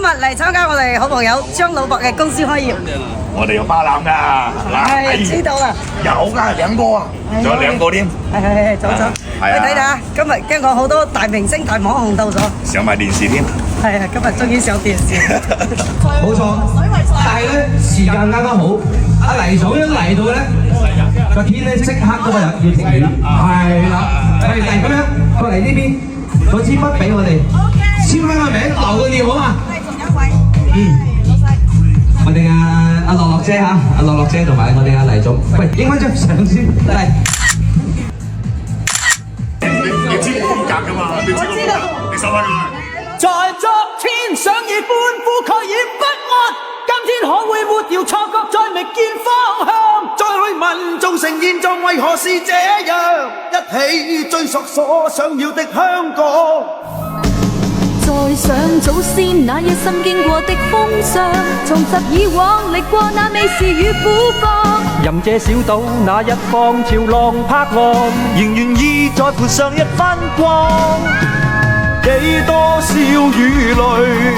日嚟參加我哋好朋友張老伯嘅公司開業。我哋有巴攬㗎，係知道啦。有㗎兩個啊，仲有兩個添。係，走走。去睇下，今日經過好多大明星、大網紅到咗。上埋電視添。係啊，今日終於上電視。冇錯，但係咧時間啱啱好，阿黎總一嚟到咧，個天咧即刻嗰個要停雨，係啦，係嚟咁樣過嚟呢邊，攞支筆俾我哋，簽翻個名，留個念好嘛？係，仲有一位。我哋阿樂樂姐嚇，阿樂樂姐同埋我哋阿黎總，喂，影翻張相先，嚟。你知風格㗎嘛？你知風格，你收翻佢。在昨天想以歡呼蓋掩不安，今天可會抹掉錯覺，再覓見方向，再去問眾成現狀為何是這樣，一起追溯所想要的香港。再想祖先那一生經過的風霜，重拾以往歷過那美事與苦況。任這小島那一方潮浪拍岸，仍願意再潑上一番光。幾多笑與淚，